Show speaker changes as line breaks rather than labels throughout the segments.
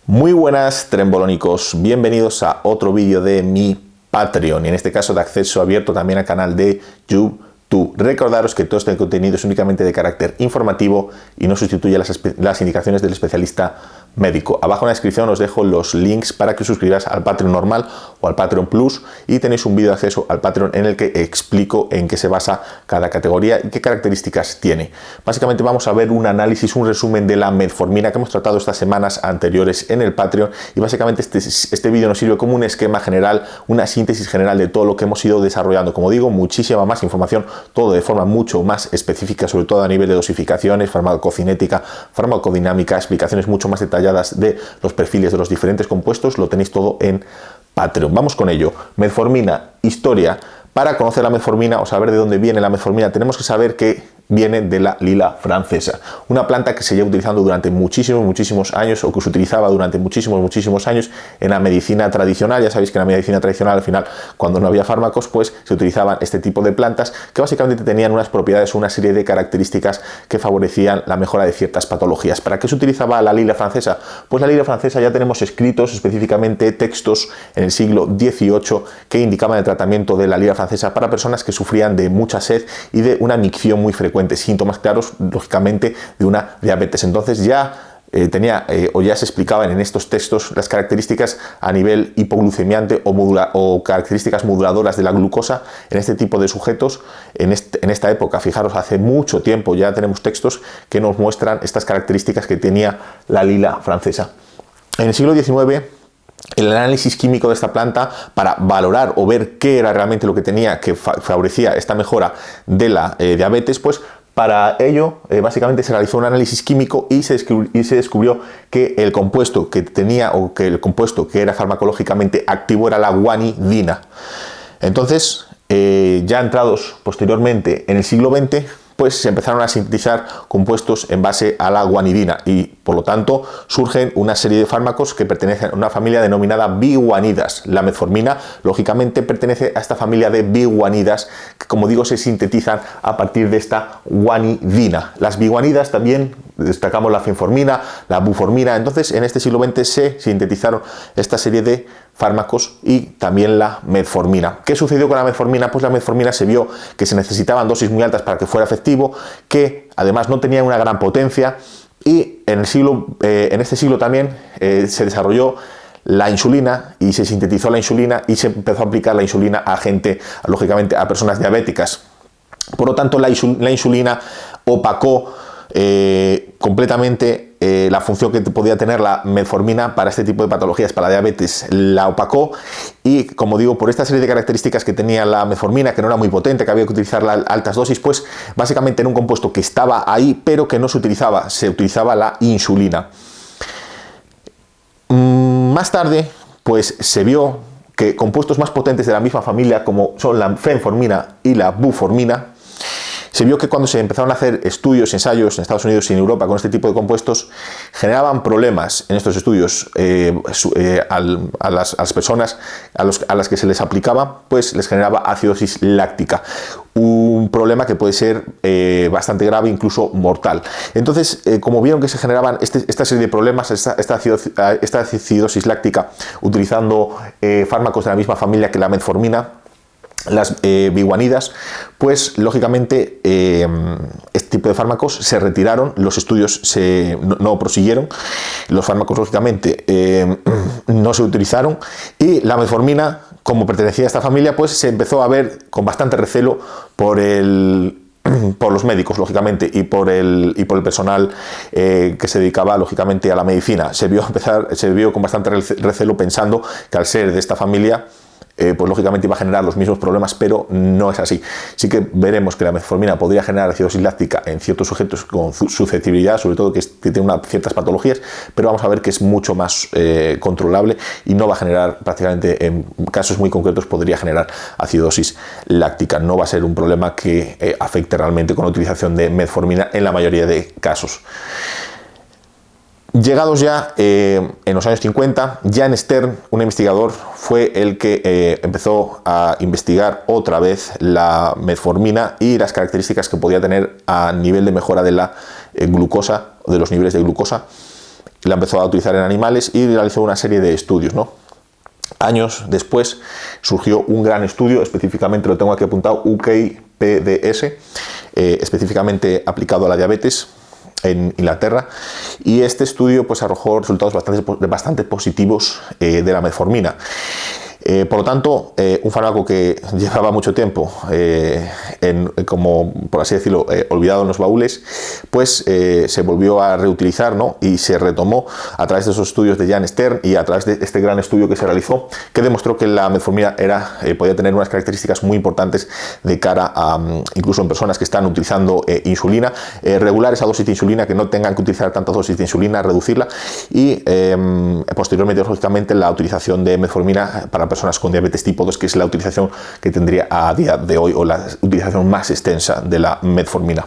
Muy buenas trembolónicos, bienvenidos a otro vídeo de mi Patreon, y en este caso de acceso abierto también al canal de YouTube. Recordaros que todo este contenido es únicamente de carácter informativo y no sustituye las indicaciones del especialista médico. Abajo en la descripción os dejo los links para que os suscribáis al Patreon normal o al Patreon Plus, y tenéis un vídeo de acceso al Patreon en el que explico en qué se basa cada categoría y qué características tiene. Básicamente vamos a ver un análisis, un resumen de la metformina que hemos tratado estas semanas anteriores en el Patreon, y básicamente este vídeo nos sirve como un esquema general, una síntesis general de todo lo que hemos ido desarrollando. Como digo, muchísima más información, todo de forma mucho más específica, sobre todo a nivel de dosificaciones, farmacocinética, farmacodinámica, explicaciones mucho más detalladas de los perfiles de los diferentes compuestos. Lo tenéis todo en Patreon. Vamos con ello. Metformina, historia. Para conocer la metformina o saber de dónde viene la metformina, tenemos que saber que viene de la lila francesa, una planta que se lleva utilizando durante muchísimos años, o que se utilizaba durante muchísimos años en la medicina tradicional. Ya sabéis que en la medicina tradicional, al final, cuando no había fármacos, pues se utilizaban este tipo de plantas que básicamente tenían unas propiedades, una serie de características que favorecían la mejora de ciertas patologías. ¿Para qué se utilizaba la lila francesa? Pues la lila francesa ya tenemos escritos específicamente textos en el siglo XVIII que indicaban el tratamiento de la lila francesa para personas que sufrían de mucha sed y de una micción muy frecuente, síntomas claros, lógicamente, de una diabetes. Entonces ya ya se explicaban en estos textos las características a nivel hipoglucemiante o características moduladoras de la glucosa en este tipo de sujetos. En esta época, fijaros, hace mucho tiempo ya tenemos textos que nos muestran estas características que tenía la lila francesa. En el siglo XIX, el análisis químico de esta planta, para valorar o ver qué era realmente lo que tenía que favorecía esta mejora de la diabetes, pues para ello básicamente se realizó un análisis químico y se descubrió que el compuesto que tenía, o que el compuesto que era farmacológicamente activo, era la guanidina. Entonces, ya entrados posteriormente en el siglo XX, pues se empezaron a sintetizar compuestos en base a la guanidina, y por lo tanto surgen una serie de fármacos que pertenecen a una familia denominada biguanidas. La metformina, lógicamente, pertenece a esta familia de biguanidas que, como digo, se sintetizan a partir de esta guanidina. Las biguanidas también destacamos la fenformina, la buformina. Entonces, en este siglo XX se sintetizaron esta serie de fármacos y también la metformina. ¿Qué sucedió con la metformina? Pues la metformina se vio que se necesitaban dosis muy altas para que fuera efectivo, que además no tenía una gran potencia, y en este siglo también se desarrolló la insulina y se sintetizó la insulina y se empezó a aplicar la insulina a gente, lógicamente a personas diabéticas. Por lo tanto, la insulina opacó completamente la función que podía tener la metformina para este tipo de patologías, para la diabetes. La opacó, y como digo, por esta serie de características que tenía la metformina, que no era muy potente, que había que utilizarla a altas dosis, pues básicamente era un compuesto que estaba ahí pero que no se utilizaba la insulina. Más tarde, pues se vio que compuestos más potentes de la misma familia, como son la fenformina y la buformina, se vio que cuando se empezaron a hacer estudios, ensayos en Estados Unidos y en Europa con este tipo de compuestos, generaban problemas en estos estudios a las personas a las que se les aplicaba, pues les generaba acidosis láctica, un problema que puede ser bastante grave, incluso mortal. Entonces, como vieron que se generaban esta serie de problemas, esta acidosis láctica, utilizando fármacos de la misma familia que la metformina, las biguanidas, pues lógicamente este tipo de fármacos se retiraron, los estudios no prosiguieron, los fármacos lógicamente no se utilizaron, y la metformina, como pertenecía a esta familia, pues se empezó a ver con bastante recelo por los médicos, lógicamente, y por el personal que se dedicaba, lógicamente, a la medicina. Se vio con bastante recelo, pensando que al ser de esta familia, pues lógicamente iba a generar los mismos problemas, pero no es así. Sí que veremos que la metformina podría generar acidosis láctica en ciertos sujetos con susceptibilidad, sobre todo que tienen ciertas patologías, pero vamos a ver que es mucho más controlable y no va a generar, prácticamente en casos muy concretos, podría generar acidosis láctica. No va a ser un problema que afecte realmente con la utilización de metformina en la mayoría de casos. Llegados ya en los años 50, Jan Stern, un investigador, fue el que empezó a investigar otra vez la metformina y las características que podía tener a nivel de mejora de la glucosa, de los niveles de glucosa, la empezó a utilizar en animales y realizó una serie de estudios, ¿no? Años después surgió un gran estudio, específicamente lo tengo aquí apuntado, UKPDS, específicamente aplicado a la diabetes en Inglaterra, y este estudio pues arrojó resultados bastante positivos de la metformina. Por lo tanto, un fármaco que llevaba mucho tiempo, como por así decirlo, olvidado en los baúles, pues se volvió a reutilizar, ¿no? Y se retomó a través de esos estudios de Jan Stern y a través de este gran estudio que se realizó, que demostró que la metformina podía tener unas características muy importantes de cara a, incluso en personas que están utilizando insulina, regular esa dosis de insulina, que no tengan que utilizar tantas dosis de insulina, reducirla, y posteriormente, lógicamente, la utilización de metformina para personas con diabetes tipo 2, que es la utilización que tendría a día de hoy, o la utilización más extensa de la metformina.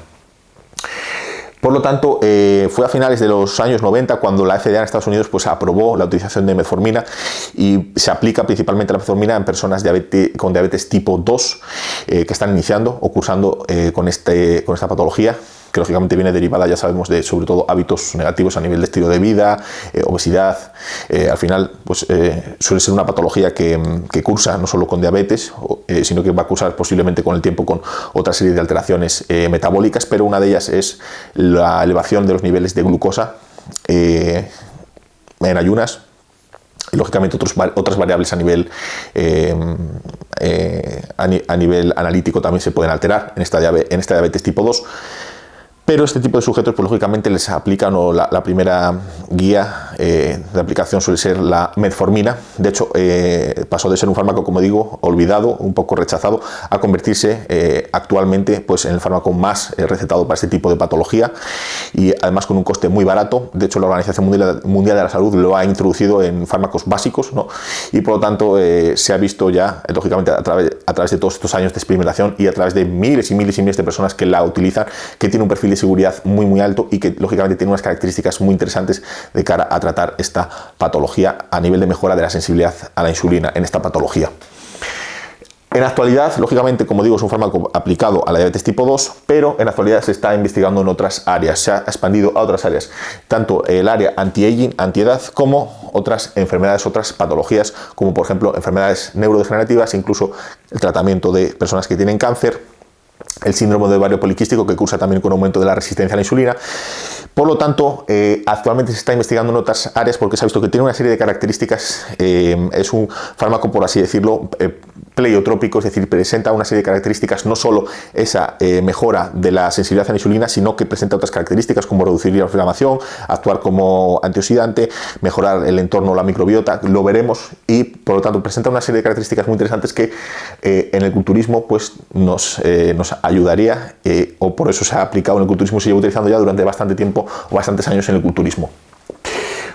Por lo tanto, fue a finales de los años 90 cuando la FDA en Estados Unidos pues aprobó la utilización de metformina, y se aplica principalmente la metformina en personas con diabetes tipo 2 que están iniciando o cursando con esta patología, que lógicamente viene derivada, ya sabemos, de sobre todo hábitos negativos a nivel de estilo de vida, obesidad. Al final pues suele ser una patología que cursa no solo con diabetes, sino que va a cursar posiblemente con el tiempo con otra serie de alteraciones metabólicas, pero una de ellas es la elevación de los niveles de glucosa en ayunas. Y lógicamente otras variables a nivel analítico también se pueden alterar en esta diabetes tipo 2. Pero este tipo de sujetos, pues lógicamente les aplican, o la primera guía de aplicación suele ser la metformina. De hecho, pasó de ser un fármaco, como digo, olvidado, un poco rechazado, a convertirse actualmente pues, en el fármaco más recetado para este tipo de patología, y además con un coste muy barato. De hecho, la Organización Mundial de la Salud lo ha introducido en fármacos básicos, ¿no? Y por lo tanto se ha visto ya, lógicamente, a través de todos estos años de experimentación y a través de miles y miles y miles de personas que la utilizan, que tiene un perfil de seguridad muy alto y que lógicamente tiene unas características muy interesantes de cara a tratar esta patología a nivel de mejora de la sensibilidad a la insulina en esta patología. En la actualidad, lógicamente, como digo, es un fármaco aplicado a la diabetes tipo 2, pero en la actualidad se está investigando en otras áreas, se ha expandido a otras áreas, tanto el área anti-aging, antiedad, como otras enfermedades, otras patologías, como por ejemplo enfermedades neurodegenerativas, incluso el tratamiento de personas que tienen cáncer, el síndrome de ovario poliquístico, que cursa también con aumento de la resistencia a la insulina. Por lo tanto, actualmente se está investigando en otras áreas porque se ha visto que tiene una serie de características. Es un fármaco, por así decirlo, pleiotrópico, es decir, presenta una serie de características, no solo esa mejora de la sensibilidad a la insulina, sino que presenta otras características como reducir la inflamación, actuar como antioxidante, mejorar el entorno, la microbiota, lo veremos, y por lo tanto presenta una serie de características muy interesantes que en el culturismo pues nos ayudaría, o por eso se ha aplicado en el culturismo, se lleva utilizando ya durante bastante tiempo o bastantes años en el culturismo.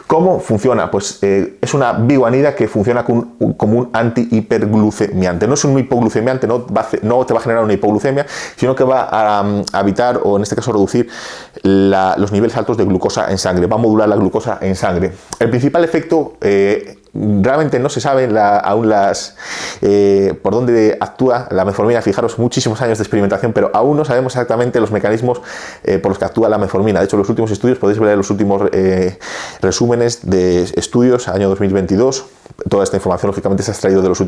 ¿Cómo funciona? Pues es una biguanida que funciona como un antihiperglucemiante. No es un hipoglucemiante, no te va a generar una hipoglucemia, sino que va a evitar, o en este caso reducir, los niveles altos de glucosa en sangre. Va a modular la glucosa en sangre. El principal efecto realmente no se sabe aún por dónde actúa la metformina. Fijaros, muchísimos años de experimentación, pero aún no sabemos exactamente los mecanismos por los que actúa la metformina. De hecho, los últimos estudios, podéis ver los últimos resúmenes de estudios, año 2022. Toda esta información, lógicamente, se ha extraído de las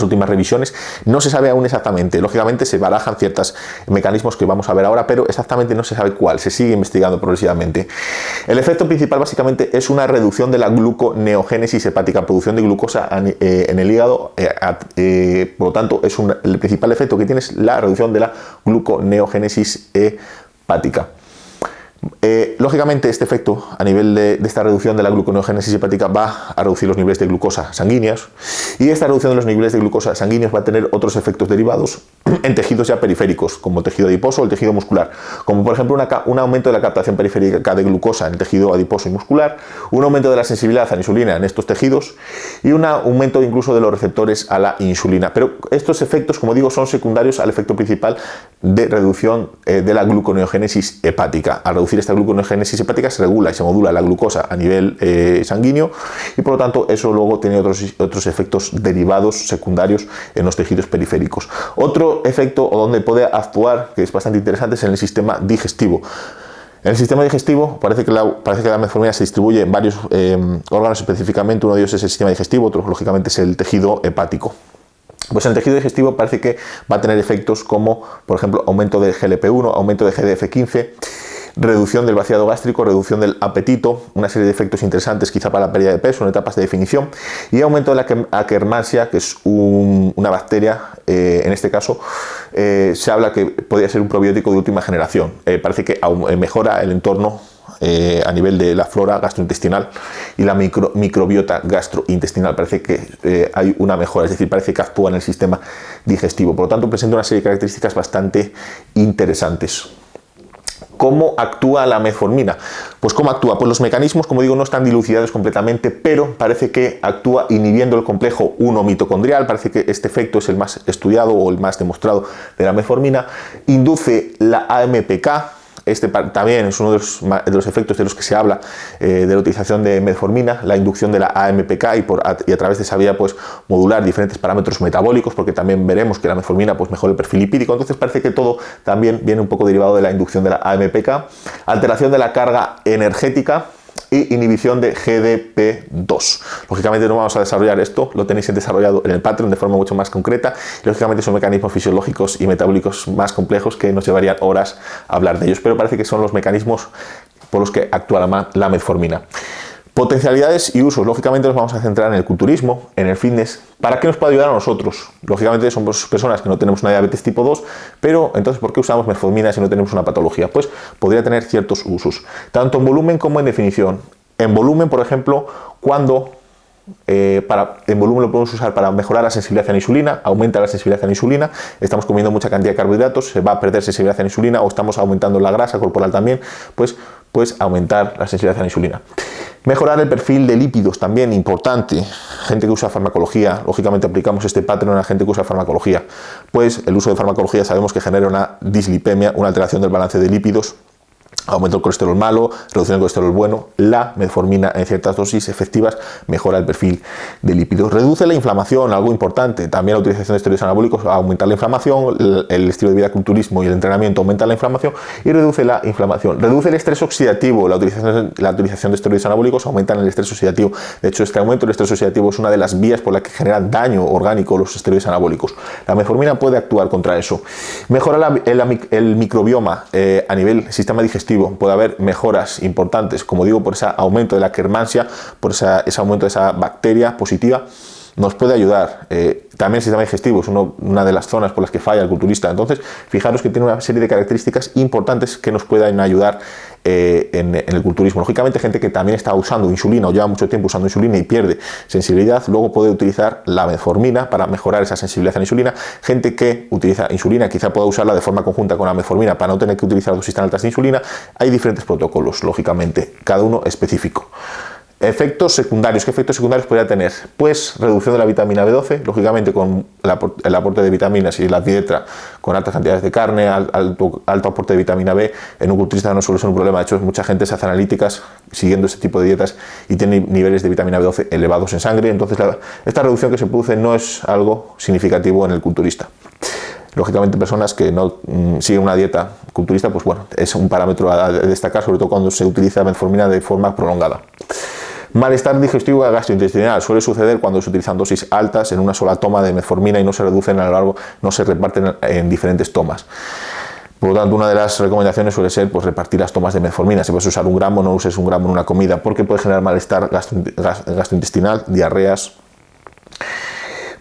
últimas revisiones. No se sabe aún exactamente. Lógicamente se barajan ciertos mecanismos que vamos a ver ahora, pero exactamente no se sabe cuál. Se sigue investigando progresivamente. El efecto principal básicamente es una reducción de la gluconeogénesis hepática, producción de glucosa en el hígado. Por lo tanto, el principal efecto que tiene es la reducción de la gluconeogénesis hepática. Lógicamente, este efecto a nivel de esta reducción de la gluconeogénesis hepática va a reducir los niveles de glucosa sanguíneos, y esta reducción de los niveles de glucosa sanguíneos va a tener otros efectos derivados en tejidos ya periféricos, como tejido adiposo o el tejido muscular, como por ejemplo un aumento de la captación periférica de glucosa en el tejido adiposo y muscular, un aumento de la sensibilidad a la insulina en estos tejidos y un aumento incluso de los receptores a la insulina. Pero estos efectos, como digo, son secundarios al efecto principal de reducción de la gluconeogénesis hepática. Al reducir esta gluconeogénesis hepática se regula y se modula la glucosa a nivel sanguíneo, y por lo tanto eso luego tiene otros efectos derivados secundarios en los tejidos periféricos. Otro efecto, o donde puede actuar, que es bastante interesante, es en el sistema digestivo. En el sistema digestivo parece que la metformina se distribuye en varios órganos específicamente. Uno de ellos es el sistema digestivo, otro lógicamente es el tejido hepático. Pues en el tejido digestivo parece que va a tener efectos como, por ejemplo, aumento de GLP-1, aumento de GDF-15, reducción del vaciado gástrico, reducción del apetito, una serie de efectos interesantes quizá para la pérdida de peso en etapas de definición, y aumento de la Akkermansia, que es una bacteria, en este caso se habla que podría ser un probiótico de última generación. Parece que mejora el entorno a nivel de la flora gastrointestinal y la microbiota gastrointestinal. Parece que hay una mejora, es decir, parece que actúa en el sistema digestivo. Por lo tanto, presenta una serie de características bastante interesantes. ¿Cómo actúa la metformina? Pues ¿cómo actúa? Pues los mecanismos, como digo, no están dilucidados completamente, pero parece que actúa inhibiendo el complejo 1 mitocondrial. Parece que este efecto es el más estudiado o el más demostrado de la metformina. Induce la AMPK. Este también es uno de los efectos de los que se habla de la utilización de metformina, la inducción de la AMPK y a través de esa vía pues modular diferentes parámetros metabólicos, porque también veremos que la metformina pues mejora el perfil lipídico. Entonces parece que todo también viene un poco derivado de la inducción de la AMPK, alteración de la carga energética y inhibición de GDP2. Lógicamente no vamos a desarrollar esto, lo tenéis desarrollado en el Patreon de forma mucho más concreta. Lógicamente son mecanismos fisiológicos y metabólicos más complejos que nos llevarían horas a hablar de ellos, pero parece que son los mecanismos por los que actúa la metformina. Potencialidades y usos. Lógicamente nos vamos a centrar en el culturismo, en el fitness. ¿Para qué nos puede ayudar a nosotros? Lógicamente somos personas que no tenemos una diabetes tipo 2, pero entonces ¿por qué usamos metformina si no tenemos una patología? Pues podría tener ciertos usos, tanto en volumen como en definición. En volumen, por ejemplo, cuando en volumen lo podemos usar para mejorar la sensibilidad a la insulina, aumenta la sensibilidad a la insulina, estamos comiendo mucha cantidad de carbohidratos, se va a perder sensibilidad a la insulina, o estamos aumentando la grasa corporal también, pues aumentar la sensibilidad a la insulina. Mejorar el perfil de lípidos, también importante. Gente que usa farmacología, lógicamente aplicamos este patrón a la gente que usa farmacología. Pues el uso de farmacología sabemos que genera una dislipemia, una alteración del balance de lípidos, aumenta el colesterol malo, reducción del colesterol bueno. La metformina en ciertas dosis efectivas mejora el perfil de lípidos. Reduce la inflamación, algo importante. También la utilización de esteroides anabólicos aumenta la inflamación. El estilo de vida, culturismo y el entrenamiento aumenta la inflamación y reduce la inflamación. Reduce el estrés oxidativo. La utilización de esteroides anabólicos aumenta el estrés oxidativo. De hecho, este aumento del estrés oxidativo es una de las vías por las que generan daño orgánico los esteroides anabólicos. La metformina puede actuar contra eso. Mejora el microbioma a nivel sistema digestivo. Puede haber mejoras importantes, como digo, por ese aumento de la Akkermansia, por ese aumento de esa bacteria positiva. Nos puede ayudar. También el sistema digestivo es una de las zonas por las que falla el culturista. Entonces, fijaros que tiene una serie de características importantes que nos pueden ayudar en el culturismo. Lógicamente, gente que también está usando insulina o lleva mucho tiempo usando insulina y pierde sensibilidad, luego puede utilizar la metformina para mejorar esa sensibilidad a la insulina. Gente que utiliza insulina quizá pueda usarla de forma conjunta con la metformina para no tener que utilizar dosis tan altas de insulina. Hay diferentes protocolos, lógicamente, cada uno específico. Efectos secundarios. ¿Qué efectos secundarios podría tener? Pues reducción de la vitamina B12, lógicamente con el aporte de vitaminas y la dieta con altas cantidades de carne, alto aporte de vitamina B, en un culturista no suele ser un problema. De hecho, mucha gente se hace analíticas siguiendo este tipo de dietas y tiene niveles de vitamina B12 elevados en sangre. Entonces, esta reducción que se produce no es algo significativo en el culturista. Lógicamente, personas que no siguen una dieta culturista, pues bueno, es un parámetro a destacar, sobre todo cuando se utiliza metformina de forma prolongada. Malestar digestivo y gastrointestinal suele suceder cuando se utilizan dosis altas en una sola toma de metformina y no se reducen a lo largo, no se reparten en diferentes tomas. Por lo tanto, una de las recomendaciones suele ser pues, repartir las tomas de metformina. Si puedes usar 1 gramo, no uses 1 gramo en una comida, porque puede generar malestar gastrointestinal, diarreas.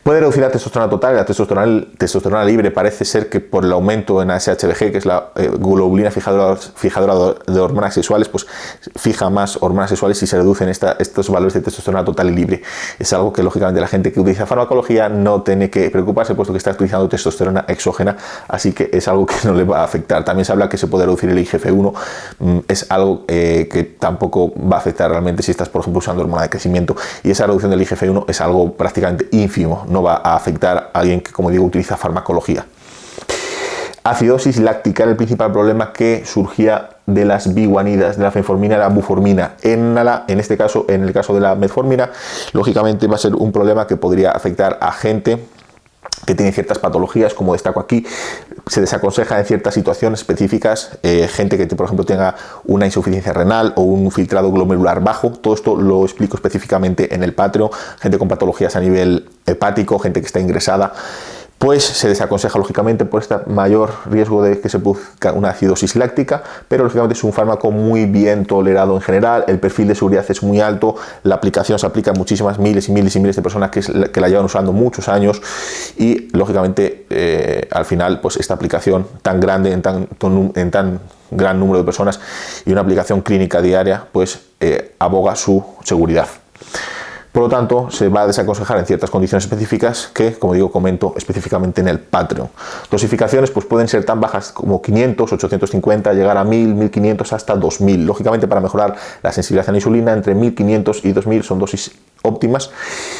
Puede reducir la testosterona total. La testosterona libre parece ser que por el aumento en ASHBG, que es la globulina fijadora de hormonas sexuales, pues fija más hormonas sexuales y se reducen estos valores de testosterona total y libre. Es algo que lógicamente la gente que utiliza farmacología no tiene que preocuparse, puesto que está utilizando testosterona exógena, así que es algo que no le va a afectar. También se habla que se puede reducir el IGF-1, es algo que tampoco va a afectar realmente si estás, por ejemplo, usando hormona de crecimiento, y esa reducción del IGF-1 es algo prácticamente ínfimo. No va a afectar a alguien que, como digo, utiliza farmacología. Acidosis láctica era el principal problema que surgía de las biguanidas, de la fenformina y la buformina. En el caso de la metformina, lógicamente va a ser un problema que podría afectar a gente que tiene ciertas patologías, como destaco aquí. Se desaconseja en ciertas situaciones específicas, gente que por ejemplo tenga una insuficiencia renal o un filtrado glomerular bajo. Todo esto lo explico específicamente en el Patreon. Gente con patologías a nivel hepático, gente que está ingresada, pues se desaconseja lógicamente por este mayor riesgo de que se produzca una acidosis láctica, pero lógicamente es un fármaco muy bien tolerado en general, el perfil de seguridad es muy alto, la aplicación se aplica a muchísimas miles y miles y miles de personas que la llevan usando muchos años, y lógicamente al final pues esta aplicación tan grande en tan gran número de personas y una aplicación clínica diaria pues aboga su seguridad. Por lo tanto, se va a desaconsejar en ciertas condiciones específicas que, como digo, comento específicamente en el Patreon. Dosificaciones pues pueden ser tan bajas como 500, 850, llegar a 1000, 1500 hasta 2000. Lógicamente, para mejorar la sensibilidad a la insulina, entre 1500 y 2000 son dosis óptimas.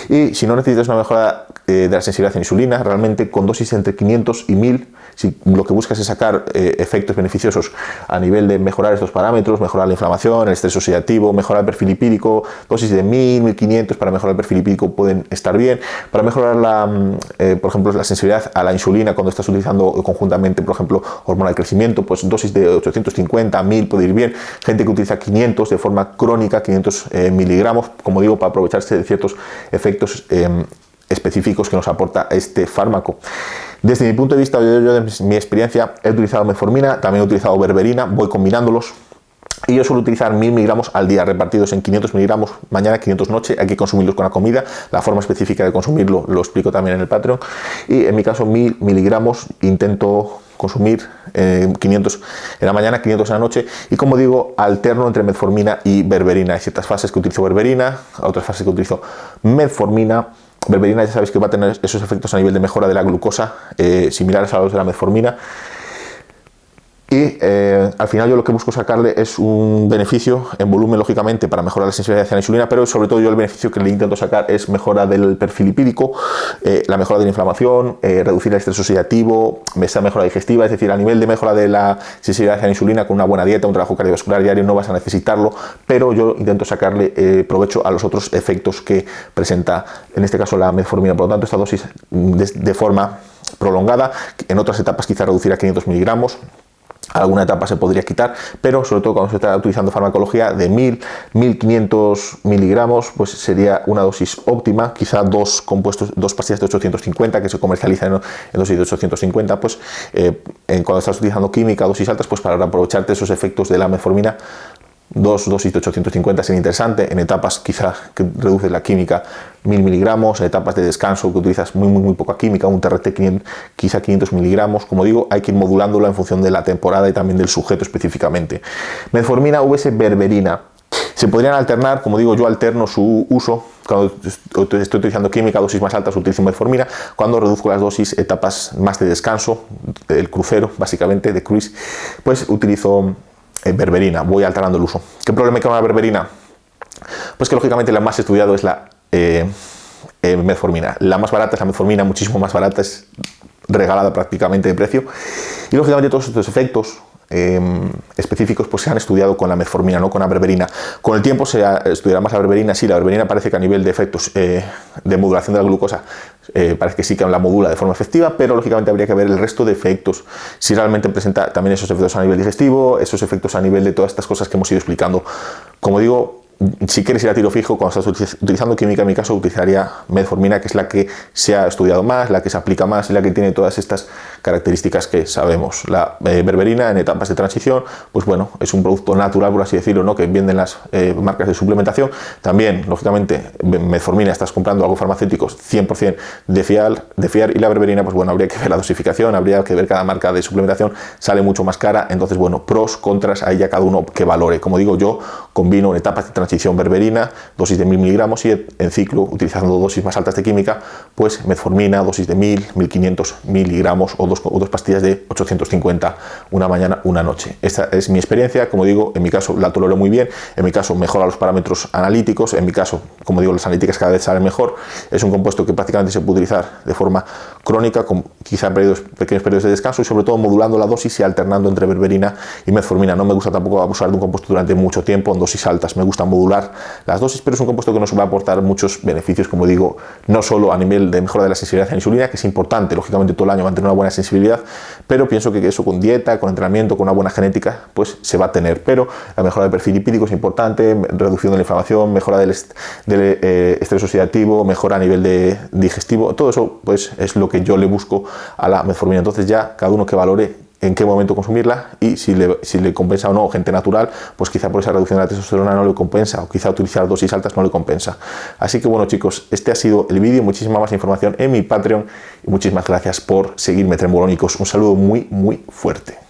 Y si no necesitas una mejora de la sensibilidad a la insulina, realmente con dosis entre 500 y 1000, si lo que buscas es sacar efectos beneficiosos a nivel de mejorar estos parámetros, mejorar la inflamación, el estrés oxidativo, mejorar el perfil lipídico, dosis de 1000, 1500 para mejorar el perfil lipídico pueden estar bien. Para mejorar por ejemplo, la sensibilidad a la insulina cuando estás utilizando conjuntamente, por ejemplo, hormona de crecimiento, pues dosis de 850, 1000 puede ir bien. Gente que utiliza 500 de forma crónica, 500 miligramos, como digo, para aprovecharse de ciertos efectos específicos que nos aporta este fármaco. Desde mi punto de vista, yo de mi experiencia, he utilizado metformina, también he utilizado berberina, voy combinándolos. Y yo suelo utilizar 1000 miligramos al día, repartidos en 500 miligramos mañana, 500 noche. Hay que consumirlos con la comida. La forma específica de consumirlo lo explico también en el Patreon. Y en mi caso, 1000 miligramos intento consumir 500 en la mañana, 500 en la noche, y como digo, alterno entre metformina y berberina. Hay ciertas fases que utilizo berberina, otras fases que utilizo metformina. Berberina ya sabéis que va a tener esos efectos a nivel de mejora de la glucosa similares a los de la metformina. Y al final yo lo que busco sacarle es un beneficio en volumen, lógicamente, para mejorar la sensibilidad hacia la insulina, pero sobre todo yo el beneficio que le intento sacar es mejora del perfil lipídico, la mejora de la inflamación, reducir el estrés oxidativo, esa mejora digestiva, es decir, a nivel de mejora de la sensibilidad hacia la insulina, con una buena dieta, un trabajo cardiovascular diario no vas a necesitarlo, pero yo intento sacarle provecho a los otros efectos que presenta, en este caso la metformina. Por lo tanto, esta dosis de forma prolongada, en otras etapas quizá reducir a 500 miligramos, alguna etapa se podría quitar, pero sobre todo cuando se está utilizando farmacología de 1000, 1500 miligramos, pues sería una dosis óptima. Quizá dos pastillas de 850 que se comercializan en dosis de 850, pues cuando estás utilizando química, dosis altas, pues para aprovecharte esos efectos de la metformina, dos dosis de 850 sería interesante. En etapas quizá que reduces la química 1000 miligramos, en etapas de descanso que utilizas muy poca química, un TRT quizá 500 miligramos. Como digo, hay que ir modulándolo en función de la temporada y también del sujeto específicamente. Metformina vs berberina. Se podrían alternar, como digo, yo alterno su uso. Cuando estoy utilizando química, dosis más altas, utilizo metformina. Cuando reduzco las dosis, etapas más de descanso, del crucero, básicamente, de cruise, pues utilizo berberina, voy alternando el uso. ¿Qué problema hay con la berberina? Pues que lógicamente la más estudiado es la metformina. La más barata es la metformina, muchísimo más barata, es regalada prácticamente de precio. Y lógicamente todos estos efectos específicos pues se han estudiado con la metformina, no con la berberina. Con el tiempo se estudiará más la berberina. Sí, la berberina parece que a nivel de efectos de modulación de la glucosa parece que sí que la modula de forma efectiva, pero lógicamente habría que ver el resto de efectos, si realmente presenta también esos efectos a nivel digestivo, esos efectos a nivel de todas estas cosas que hemos ido explicando. Como digo, si quieres ir a tiro fijo, cuando estás utilizando química, en mi caso utilizaría metformina, que es la que se ha estudiado más, la que se aplica más y la que tiene todas estas características que sabemos. La berberina en etapas de transición, pues bueno, es un producto natural, por así decirlo, ¿no?, que venden las marcas de suplementación. También, lógicamente, metformina estás comprando algo farmacéutico 100% de fiar, y la berberina, pues bueno, habría que ver la dosificación, habría que ver cada marca de suplementación, sale mucho más cara. Entonces, bueno, pros, contras, ahí ya cada uno que valore. Como digo, yo combino en etapas de transición berberina, dosis de 1000 miligramos, y en ciclo, utilizando dosis más altas de química, pues metformina, dosis de 1000, 1500 miligramos o dos pastillas de 850, una mañana, una noche. Esta es mi experiencia. Como digo, en mi caso la tolero muy bien, en mi caso mejora los parámetros analíticos, en mi caso, como digo, las analíticas cada vez salen mejor. Es un compuesto que prácticamente se puede utilizar de forma crónica, con quizá pequeños periodos de descanso, y sobre todo modulando la dosis y alternando entre berberina y metformina. No me gusta tampoco abusar de un compuesto durante mucho tiempo en dosis altas, me gusta modular modular las dosis, pero es un compuesto que nos va a aportar muchos beneficios, como digo, no solo a nivel de mejora de la sensibilidad a la insulina, que es importante, lógicamente, todo el año mantener una buena sensibilidad, pero pienso que eso con dieta, con entrenamiento, con una buena genética, pues se va a tener. Pero la mejora del perfil lipídico es importante, reducción de la inflamación, mejora del estrés oxidativo, mejora a nivel digestivo, todo eso pues es lo que yo le busco a la metformina. Entonces ya cada uno que valore en qué momento consumirla y si le compensa o no. Gente natural, pues quizá por esa reducción de la testosterona no le compensa, o quizá utilizar dosis altas no le compensa. Así que bueno, chicos, este ha sido el vídeo. Muchísima más información en mi Patreon y muchísimas gracias por seguirme, trembolónicos. Un saludo muy fuerte.